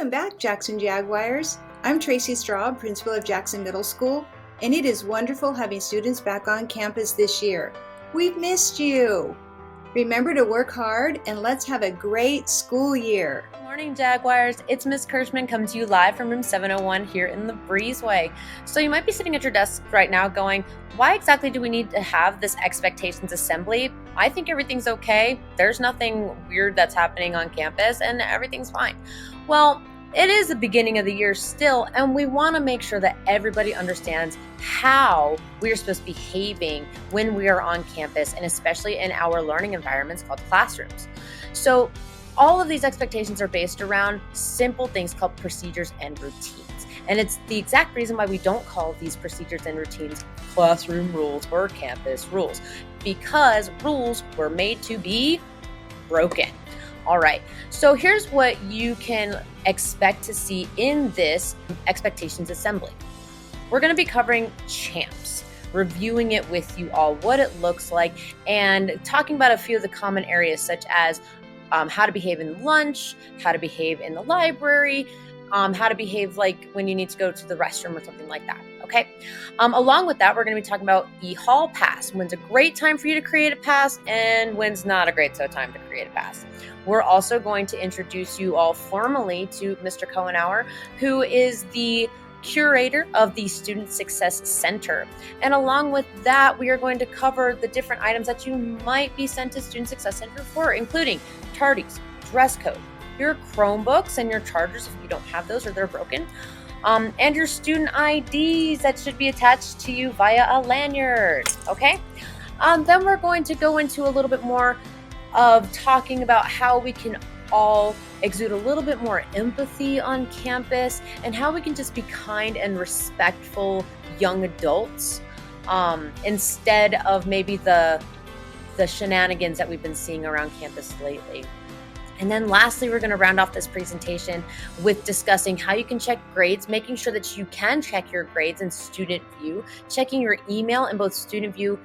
Welcome back, Jackson Jaguars. I'm Tracy Straub, principal of Jackson Middle School, and it is wonderful having students back on campus this year. We've missed you. Remember to work hard and let's have a great school year. Good morning, Jaguars. It's Miss Kirschman coming to you live from room 701 here in the Breezeway. So you might be sitting at your desk right now going, why exactly do we need to have this expectations assembly? I think everything's okay. There's nothing weird that's happening on campus and everything's fine. Well, it is the beginning of the year still, and we want to make sure that everybody understands how we are supposed to be behaving when we are on campus, and especially in our learning environments called classrooms. So all of these expectations are based around simple things called procedures and routines. And it's the exact reason why we don't call these procedures and routines classroom rules or campus rules, because rules were made to be broken. All right, so here's what you can expect to see in this expectations assembly. We're going to be covering CHAMPS, reviewing it with you all, what it looks like, and talking about a few of the common areas such as how to behave in lunch, how to behave in the library, how to behave like when you need to go to the restroom or something like that, okay? Along with that, we're going to be talking about e-hall pass, when's a great time for you to create a pass and when's not a great time to create a pass. We're also going to introduce you all formally to Mr. Cohenauer, who is the curator of the Student Success Center. And along with that, we are going to cover the different items that you might be sent to Student Success Center for, including tardies, dress code, your Chromebooks and your chargers if you don't have those or they're broken, and your student IDs that should be attached to you via a lanyard, okay? Then we're going to go into a little bit more of talking about how we can all exude a little bit more empathy on campus and how we can just be kind and respectful young adults instead of maybe the shenanigans that we've been seeing around campus lately. And then lastly, we're going to round off this presentation with discussing how you can check grades, making sure that you can check your grades in Student View, checking your email in both Student View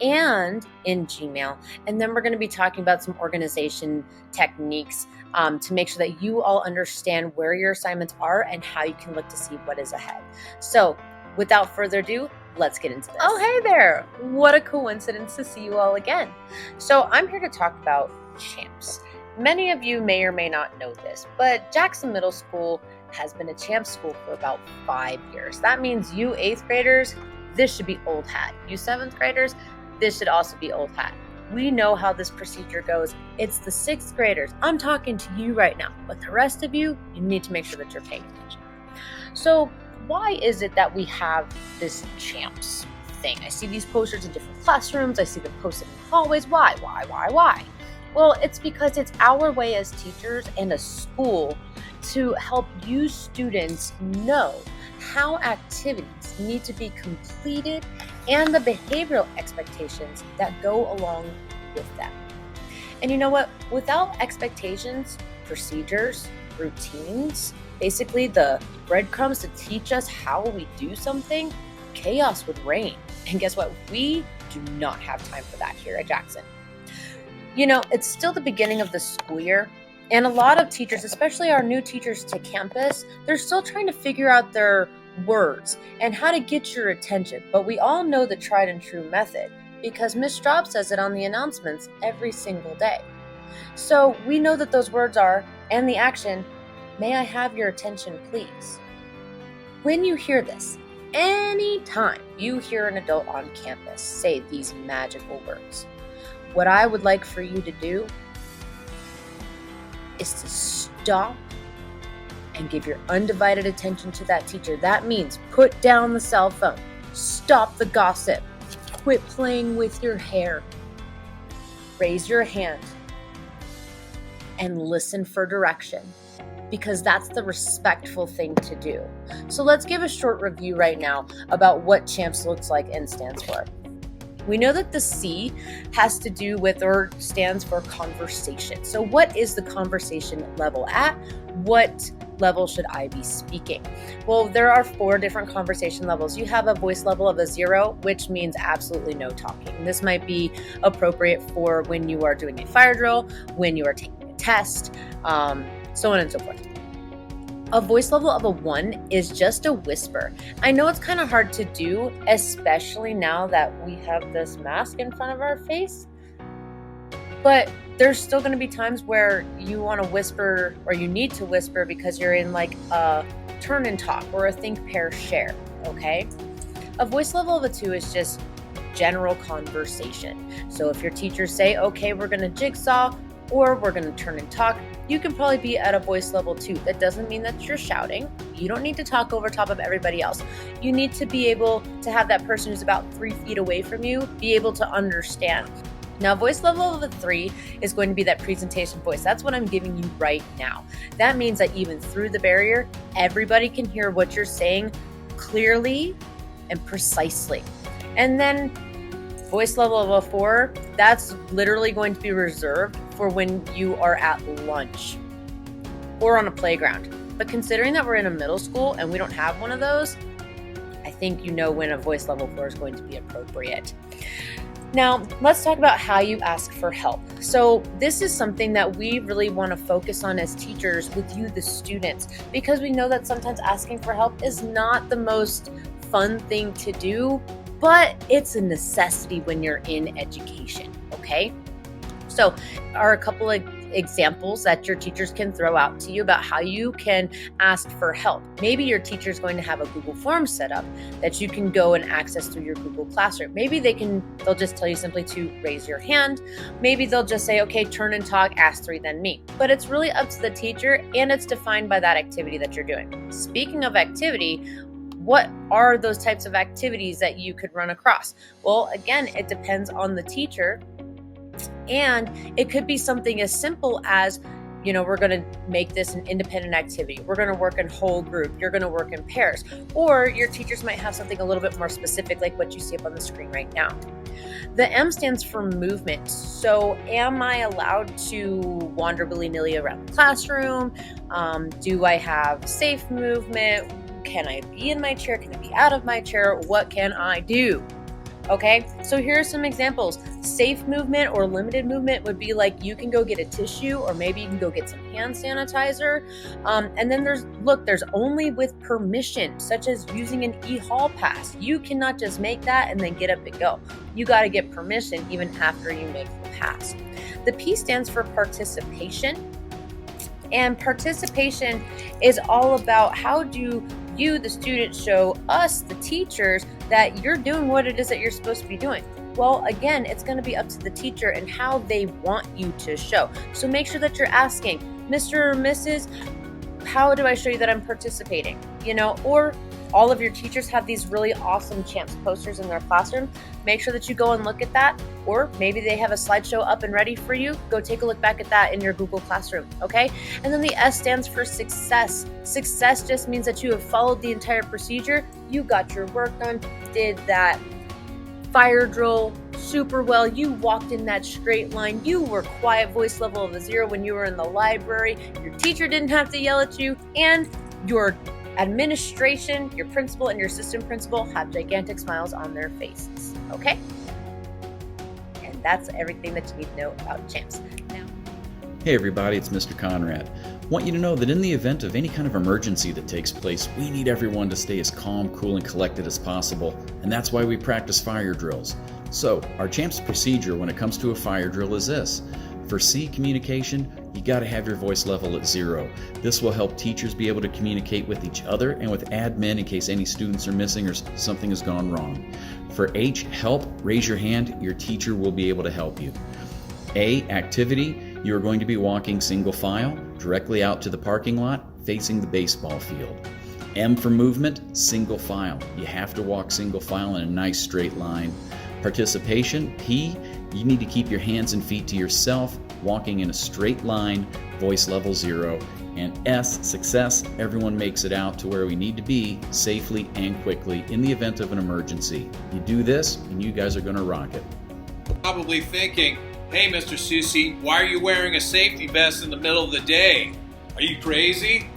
and in Gmail. And then we're going to be talking about some organization techniques to make sure that you all understand where your assignments are and how you can look to see what is ahead. So without further ado, let's get into this. Oh, hey there. What a coincidence to see you all again. So I'm here to talk about CHAMPS. Many of you may or may not know this, but Jackson Middle School has been a CHAMPS school for about 5 years. That means you 8th graders, this should be old hat. You 7th graders, this should also be old hat. We know how this procedure goes. It's the 6th graders. I'm talking to you right now, but the rest of you, you need to make sure that you're paying attention. So why is it that we have this CHAMPS thing? I see these posters in different classrooms. I see them posted in the hallways. Why? Well, it's because it's our way as teachers and a school to help you students know how activities need to be completed and the behavioral expectations that go along with them. And you know what? Without expectations, procedures, routines, basically the breadcrumbs to teach us how we do something, chaos would reign. And guess what? We do not have time for that here at Jackson. You know, it's still the beginning of the school year, and a lot of teachers, especially our new teachers to campus, they're still trying to figure out their words and how to get your attention. But we all know the tried and true method because Ms. Straub says it on the announcements every single day. So we know that those words are, and the action, may I have your attention, please? When you hear this, anytime you hear an adult on campus say these magical words, what I would like for you to do is to stop and give your undivided attention to that teacher. That means put down the cell phone, stop the gossip, quit playing with your hair, raise your hand, and listen for direction, because that's the respectful thing to do. So let's give a short review right now about what CHAMPS looks like and stands for. We know that the C has to do with or stands for conversation. So what is the conversation level at? What level should I be speaking? Well, there are 4 different conversation levels. You have a voice level of a 0, which means absolutely no talking. This might be appropriate for when you are doing a fire drill, when you are taking a test, so on and so forth. A voice level of a 1 is just a whisper. I know it's kind of hard to do, especially now that we have this mask in front of our face, but there's still going to be times where you want to whisper or you need to whisper because you're in like a turn and talk or a think, pair, share, okay? A voice level of a 2 is just general conversation. So if your teachers say, okay, we're going to jigsaw or we're going to turn and talk, you can probably be at a voice level 2. That doesn't mean that you're shouting. You don't need to talk over top of everybody else. You need to be able to have that person who's about 3 feet away from you be able to understand. Now, voice level of a 3 is going to be that presentation voice. That's what I'm giving you right now. That means that even through the barrier, everybody can hear what you're saying clearly and precisely. And then voice level of a 4, that's literally going to be reserved for when you are at lunch or on a playground. But considering that we're in a middle school and we don't have one of those, I think you know when a voice level 4 is going to be appropriate. Now, let's talk about how you ask for help. So this is something that we really want to focus on as teachers with you, the students, because we know that sometimes asking for help is not the most fun thing to do, but it's a necessity when you're in education, okay? So are a couple of examples that your teachers can throw out to you about how you can ask for help. Maybe your teacher's going to have a Google Form set up that you can go and access through your Google Classroom. Maybe they'll just tell you simply to raise your hand. Maybe they'll just say, okay, turn and talk, ask 3, then me. But it's really up to the teacher, and it's defined by that activity that you're doing. Speaking of activity, what are those types of activities that you could run across? Well, again, it depends on the teacher. And it could be something as simple as, we're going to make this an independent activity. We're going to work in whole group. You're going to work in pairs. Or your teachers might have something a little bit more specific, like what you see up on the screen right now. The M stands for movement. So am I allowed to wander willy-nilly around the classroom? Do I have safe movement? Can I be in my chair? Can I be out of my chair? What can I do? Okay, so here are some examples. Safe movement or limited movement would be like you can go get a tissue, or maybe you can go get some hand sanitizer. And then there's only with permission, such as using an e-hall pass. You cannot just make that and then get up and go. You got to get permission even after you make the pass. The P stands for participation. And participation is all about how do you, the student, show us, the teachers, that you're doing what it is that you're supposed to be doing. Well, again, it's going to be up to the teacher and how they want you to show. So make sure that you're asking, Mr. or Mrs., how do I show you that I'm participating? Or all of your teachers have these really awesome Champs posters in their classroom. Make sure that you go and look at that. Or maybe they have a slideshow up and ready for you. Go take a look back at that in your Google Classroom, okay? And then the S stands for success. Success just means that you have followed the entire procedure. You got your work done, did that fire drill super well. You walked in that straight line. You were quiet, voice level of a 0 when you were in the library. Your teacher didn't have to yell at you. And your administration, your principal, and your assistant principal have gigantic smiles on their faces, okay? And that's everything that you need to know about Champs. Now, hey everybody, it's Mr. Conrad. Want you to know that in the event of any kind of emergency that takes place, we need everyone to stay as calm, cool, and collected as possible, and that's why we practice fire drills. So, our Champs procedure when it comes to a fire drill is this. For C, communication, you got to have your voice level at 0. This will help teachers be able to communicate with each other and with admin in case any students are missing or something has gone wrong. For H, help, raise your hand, your teacher will be able to help you. A, activity, you are going to be walking single file directly out to the parking lot facing the baseball field. M for movement, single file. You have to walk single file in a nice straight line. Participation, P, you need to keep your hands and feet to yourself, walking in a straight line, voice level 0. And S, success, everyone makes it out to where we need to be safely and quickly in the event of an emergency. You do this, and you guys are going to rock it. Probably thinking, hey, Mr. Susi, why are you wearing a safety vest in the middle of the day? Are you crazy?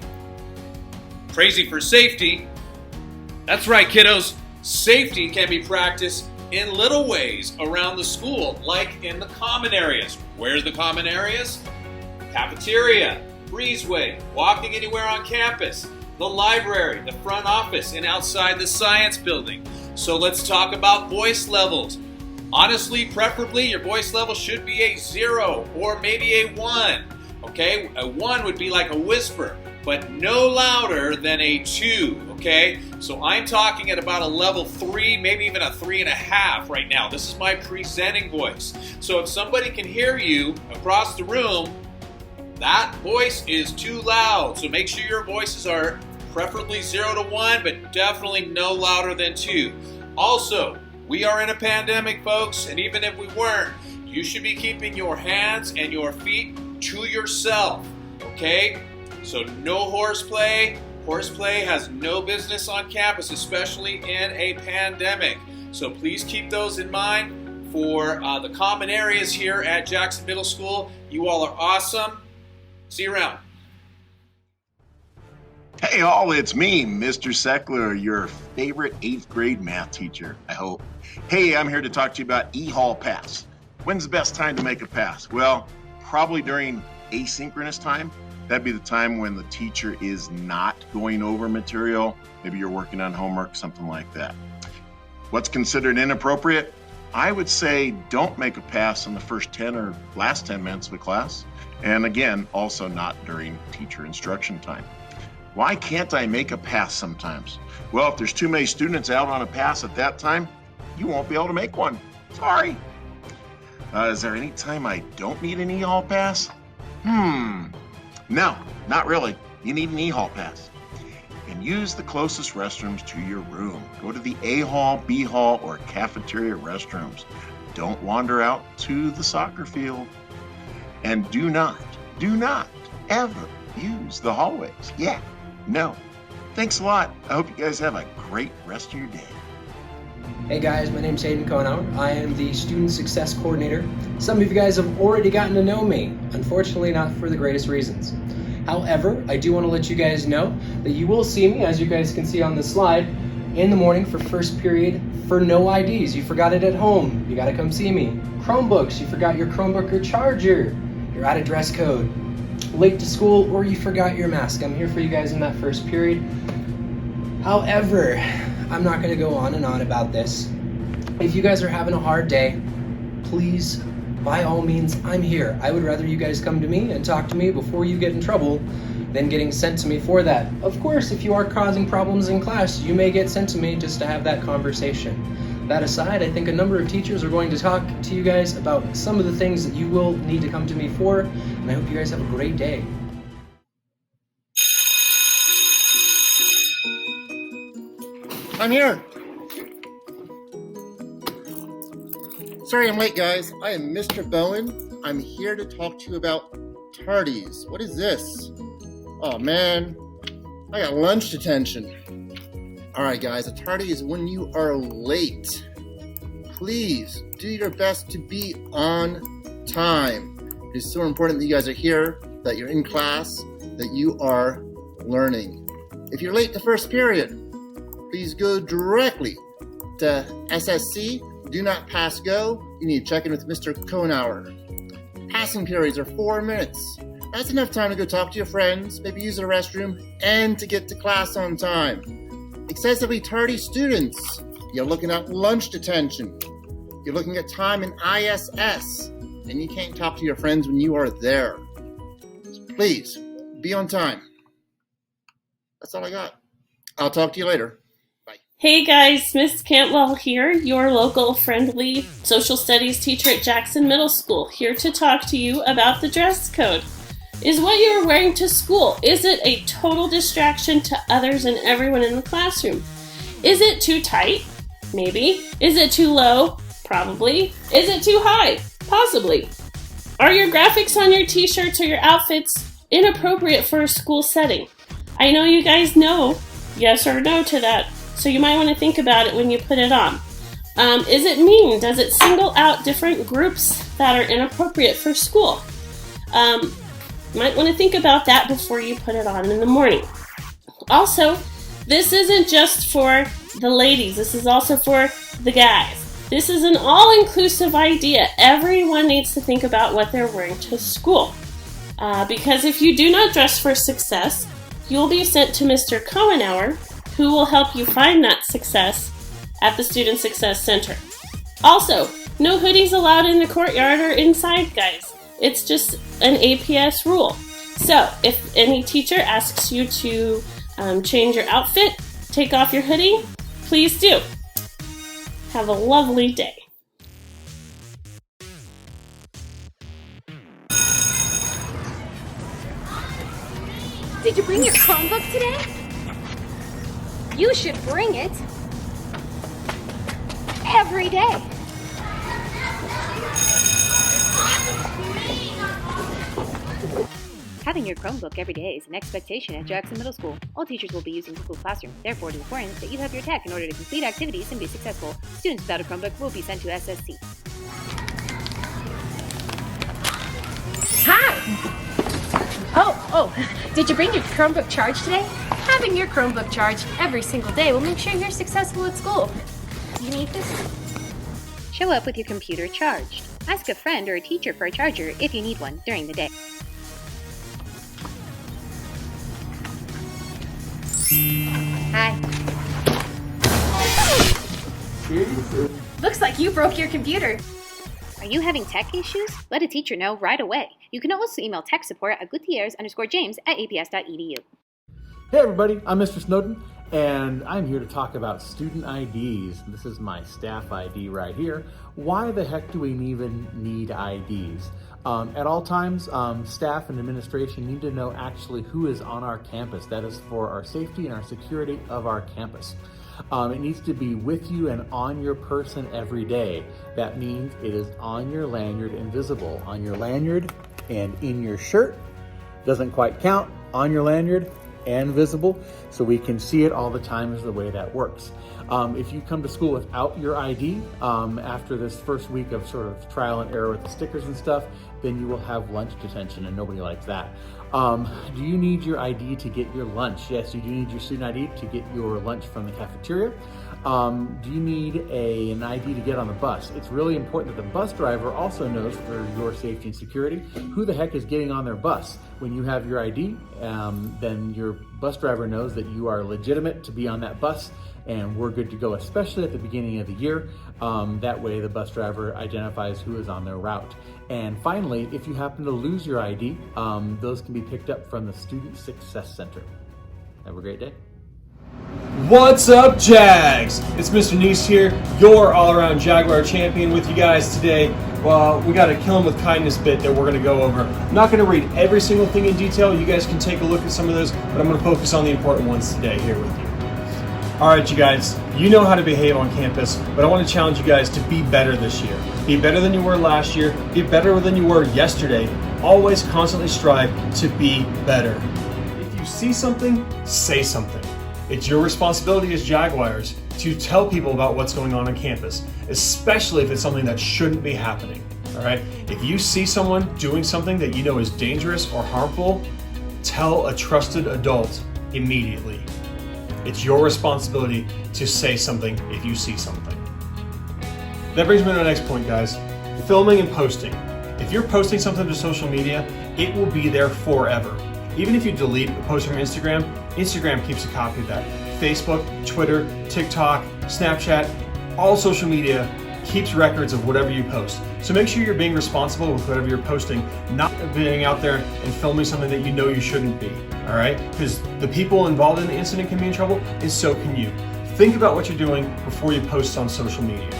Crazy for safety? That's right, kiddos. Safety can be practiced in little ways around the school, like in the common areas. Where's the common areas? Cafeteria, breezeway, walking anywhere on campus, the library, the front office, and outside the science building. So let's talk about voice levels. Honestly, preferably, your voice level should be a 0 or maybe a 1. Okay, a 1 would be like a whisper, but no louder than a 2. Okay, so I'm talking at about a level 3, maybe even a 3.5 right now. This is my presenting voice. So if somebody can hear you across the room, that voice is too loud. So make sure your voices are preferably 0 to 1, but definitely no louder than 2. Also, we are in a pandemic, folks, and even if we weren't, you should be keeping your hands and your feet to yourself, okay? So no horseplay. Horseplay has no business on campus, especially in a pandemic. So please keep those in mind for the common areas here at Jackson Middle School. You all are awesome. See you around. Hey all, it's me, Mr. Seckler, your favorite 8th grade math teacher, I hope. Hey, I'm here to talk to you about e-hall pass. When's the best time to make a pass? Well, probably during asynchronous time. That'd be the time when the teacher is not going over material. Maybe you're working on homework, something like that. What's considered inappropriate? I would say don't make a pass in the first 10 or last 10 minutes of the class. And again, also not during teacher instruction time. Why can't I make a pass sometimes? Well, if there's too many students out on a pass at that time, you won't be able to make one. Sorry. Is there any time I don't need an e-hall pass? No, not really. You need an e-hall pass. And use the closest restrooms to your room. Go to the A hall, B hall, or cafeteria restrooms. Don't wander out to the soccer field. And do not ever use the hallways. Yeah, no. Thanks a lot. I hope you guys have a great rest of your day. Hey guys, my name's Hayden Kohnauer. I am the Student Success Coordinator. Some of you guys have already gotten to know me, unfortunately not for the greatest reasons. However, I do want to let you guys know that you will see me, as you guys can see on the slide, in the morning for first period for no IDs. You forgot it at home, you gotta come see me. Chromebooks, you forgot your Chromebook or charger, you're out of dress code. Late to school, or you forgot your mask. I'm here for you guys in that first period. However, I'm not going to go on and on about this. If you guys are having a hard day, please, by all means, I'm here. I would rather you guys come to me and talk to me before you get in trouble than getting sent to me for that. Of course, if you are causing problems in class, you may get sent to me just to have that conversation. That aside, I think a number of teachers are going to talk to you guys about some of the things that you will need to come to me for, and I hope you guys have a great day. I'm here. Sorry I'm late, guys. I am Mr. Bowen. I'm here to talk to you about tardies. What is this? Oh man, I got lunch detention. Alright guys, a tardy is when you are late. Please do your best to be on time. It is so important that you guys are here, that you're in class, that you are learning. If you're late the first period, please go directly to SSC. Do not pass go. You need to check in with Mr. Kohnauer. Passing periods are 4 minutes. That's enough time to go talk to your friends, maybe use the restroom, and to get to class on time. Excessively tardy students, you're looking at lunch detention. You're looking at time in ISS, and you can't talk to your friends when you are there. Please, be on time. That's all I got. I'll talk to you later. Hey guys, Miss Cantwell here, your local friendly social studies teacher at Jackson Middle School, here to talk to you about the dress code. Is what you are wearing to school, is it a total distraction to others and everyone in the classroom? Is it too tight? Maybe. Is it too low? Probably. Is it too high? Possibly. Are your graphics on your t-shirts or your outfits inappropriate for a school setting? I know you guys know yes or no to that, so you might want to think about it when you put it on. Is it mean? Does it single out different groups that are inappropriate for school? You might want to think about that before you put it on in the morning. Also, this isn't just for the ladies, this is also for the guys. This is an all-inclusive idea. Everyone needs to think about what they're wearing to school. because if you do not dress for success, you'll be sent to Mr. Cohenauer, who will help you find that success at the Student Success Center. Also, no hoodies allowed in the courtyard or inside, guys. It's just an APS rule. So, if any teacher asks you to change your outfit, take off your hoodie, please do. Have a lovely day. Did you bring your Chromebook today? You should bring it every day. Having your Chromebook every day is an expectation at Jackson Middle School. All teachers will be using Google Classroom. Therefore, it is important that you have your tech in order to complete activities and be successful. Students without a Chromebook will be sent to SSC. Hi! Oh, did you bring your Chromebook charged today? Having your Chromebook charged every single day will make sure you're successful at school. You need this? Show up with your computer charged. Ask a friend or a teacher for a charger if you need one during the day. Hi. Looks like you broke your computer. Are you having tech issues? Let a teacher know right away. You can also email tech support at gutierrez_james@aps.edu. Hey everybody, I'm Mr. Snowden, and I'm here to talk about student IDs. This is my staff ID right here. Why the heck do we even need IDs? At all times, staff and administration need to know actually who is on our campus. That is for our safety and our security of our campus. It needs to be with you and on your person every day. That means it is on your lanyard and visible. On your lanyard and in your shirt. Doesn't quite count. On your lanyard and visible, so we can see it all the time is the way that works. If you come to school without your ID, after this first week of sort of trial and error with the stickers and stuff, then you will have lunch detention, and nobody likes that. Do you need your ID to get your lunch? Yes, you do need your student ID to get your lunch from the cafeteria. Do you need an ID to get on the bus? It's really important that the bus driver also knows, for your safety and security, who the heck is getting on their bus. When you have your ID, then your bus driver knows that you are legitimate to be on that bus, and we're good to go, especially at the beginning of the year. That way the bus driver identifies who is on their route. And finally, if you happen to lose your ID, those can be picked up from the Student Success Center. Have a great day. What's up, Jags? It's Mr. Neese here, your all-around Jaguar champion with you guys today. Well, we got a kill 'em with kindness bit that we're going to go over. I'm not going to read every single thing in detail. You guys can take a look at some of those, but I'm going to focus on the important ones today here with you. Alright, you guys, you know how to behave on campus, but I want to challenge you guys to be better this year. Be better than you were last year. Be better than you were yesterday. Always constantly strive to be better. If you see something, say something. It's your responsibility as Jaguars to tell people about what's going on campus, especially if it's something that shouldn't be happening. Alright? If you see someone doing something that you know is dangerous or harmful, tell a trusted adult immediately. It's your responsibility to say something if you see something. That brings me to the next point, guys. Filming and posting. If you're posting something to social media, it will be there forever. Even if you delete a post from Instagram, Instagram keeps a copy of that. Facebook, Twitter, TikTok, Snapchat, all social media keeps records of whatever you post. So make sure you're being responsible with whatever you're posting, not being out there and filming something that you know you shouldn't be, all right? Because the people involved in the incident can be in trouble, and so can you. Think about what you're doing before you post on social media.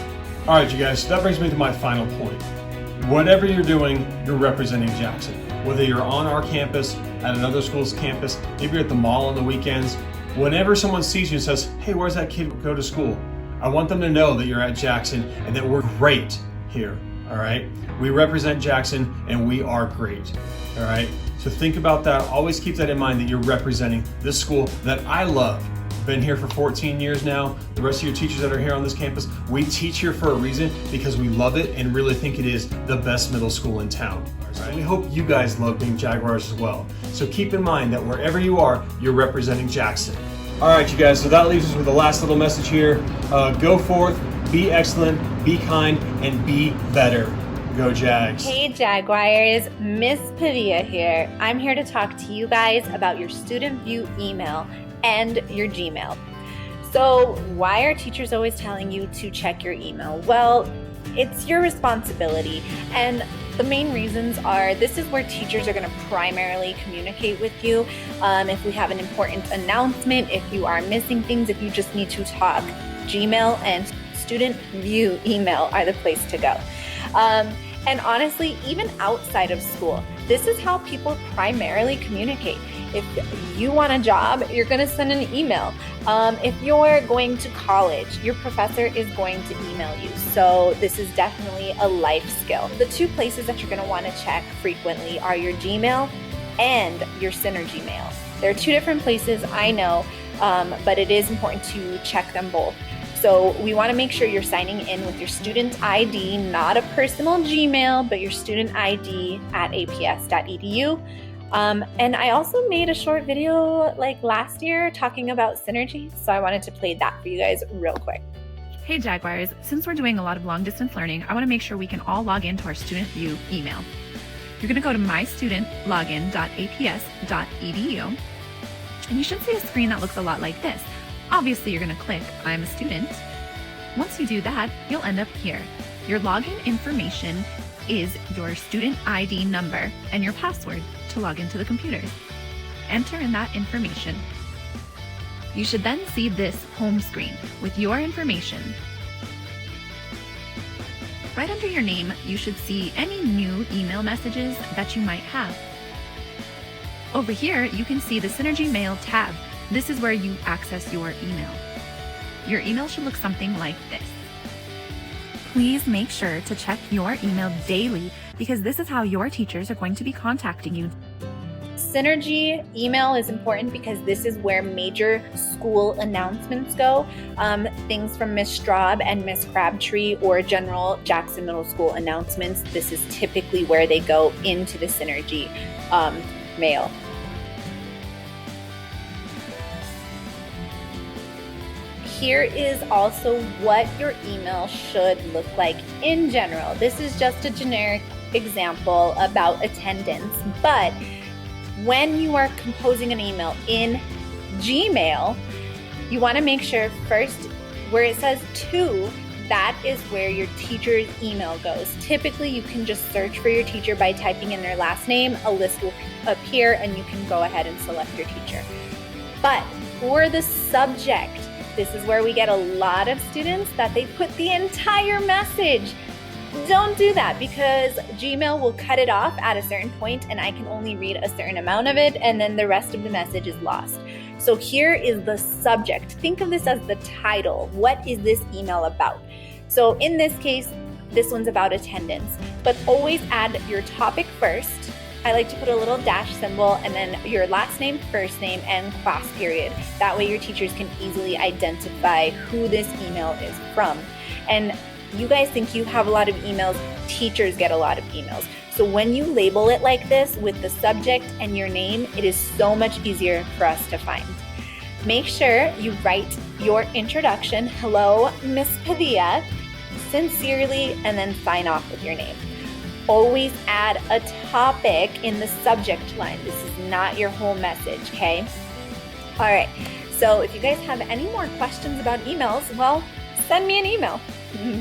All right, you guys, so that brings me to my final point. Whatever you're doing, you're representing Jackson. Whether you're on our campus, at another school's campus, maybe you're at the mall on the weekends, whenever someone sees you and says, hey, where's that kid go to school? I want them to know that you're at Jackson and that we're great here, all right? We represent Jackson and we are great, all right? So think about that. Always keep that in mind, that you're representing this school that I love. Been here for 14 years now. The rest of your teachers that are here on this campus, we teach here for a reason because we love it and really think it is the best middle school in town. Right? We hope you guys love being Jaguars as well. So keep in mind that wherever you are, you're representing Jackson. All right, you guys, so that leaves us with the last little message here. Go forth, be excellent, be kind, and be better. Go Jags. Hey Jaguars, Miss Pavilla here. I'm here to talk to you guys about your student view email and your Gmail. So why are teachers always telling you to check your email? Well, it's your responsibility, and the main reasons are this is where teachers are going to primarily communicate with you. If we have an important announcement, if you are missing things, if you just need to talk, Gmail and student view email are the place to go. And honestly, even outside of school, this is how people primarily communicate. If you want a job, you're going to send an email. If you're going to college, your professor is going to email you. So this is definitely a life skill. The two places that you're going to want to check frequently are your Gmail and your Synergy mail. They're two different places, I know, but it is important to check them both. So we want to make sure you're signing in with your student ID, not a personal Gmail, but your student ID at aps.edu. And I also made a short video like last year talking about Synergy, so I wanted to play that for you guys real quick. Hey Jaguars, since we're doing a lot of long distance learning, I want to make sure we can all log into our student view email. You're going to go to mystudentlogin.aps.edu, and you should see a screen that looks a lot like this. Obviously, you're going to click I'm a student. Once you do that, you'll end up here. Your login information is your student ID number and your password to log into the computers. Enter in that information. You should then see this home screen with your information. Right under your name, you should see any new email messages that you might have. Over here, you can see the Synergy Mail tab. This is where you access your email. Your email should look something like this. Please make sure to check your email daily because this is how your teachers are going to be contacting you. Synergy email is important because this is where major school announcements go. Things from Miss Straub and Miss Crabtree or general Jackson Middle School announcements. This is typically where they go into the Synergy mail. Here is also what your email should look like in general. This is just a generic example about attendance, but when you are composing an email in Gmail, you want to make sure first where it says to, that is where your teacher's email goes. Typically, you can just search for your teacher by typing in their last name. A list will appear and you can go ahead and select your teacher. But for the subject, this is where we get a lot of students that they put the entire message. Don't do that because Gmail will cut it off at a certain point and I can only read a certain amount of it and then the rest of the message is lost. So here is the subject. Think of this as the title. What is this email about? So in this case, this one's about attendance, but always add your topic first. I like to put a little dash symbol and then your last name, first name, and class period. That way your teachers can easily identify who this email is from. And you guys think you have a lot of emails, teachers get a lot of emails. So when you label it like this with the subject and your name, it is so much easier for us to find. Make sure you write your introduction, hello, Miss Pavilla, sincerely, and then sign off with your name. Always add a topic in the subject line. This is not your whole message, okay? All right, so if you guys have any more questions about emails, well, send me an email.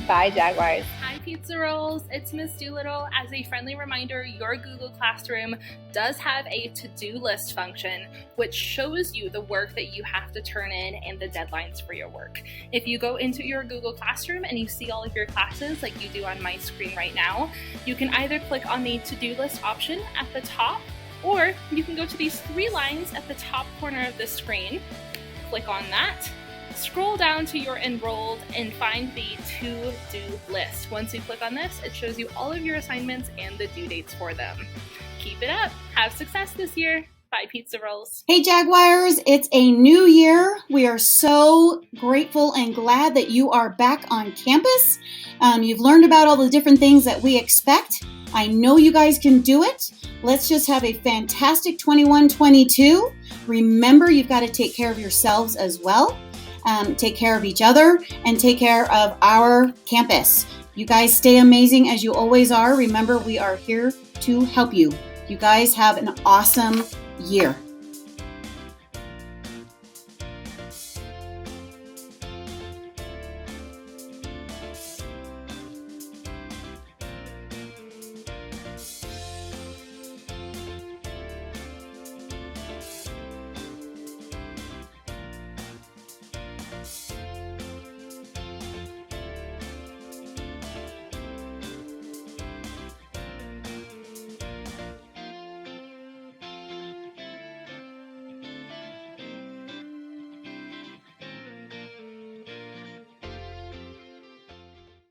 Bye, Jaguars. Hi, Pizza Rolls. It's Miss Doolittle. As a friendly reminder, your Google Classroom does have a to-do list function, which shows you the work that you have to turn in and the deadlines for your work. If you go into your Google Classroom and you see all of your classes like you do on my screen right now, you can either click on the to-do list option at the top, or you can go to these three lines at the top corner of the screen, click on that, scroll down to your enrolled and find the to-do list. Once you click on this, it shows you all of your assignments and the due dates for them. Keep it up. Have success this year. Bye, Pizza Rolls. Hey, Jaguars. It's a new year. We are so grateful and glad that you are back on campus. You've learned about all the different things that we expect. I know you guys can do it. Let's just have a fantastic 21-22. Remember, you've got to take care of yourselves as well. Take care of each other and take care of our campus. You guys stay amazing as you always are. Remember, we are here to help you. You guys have an awesome year.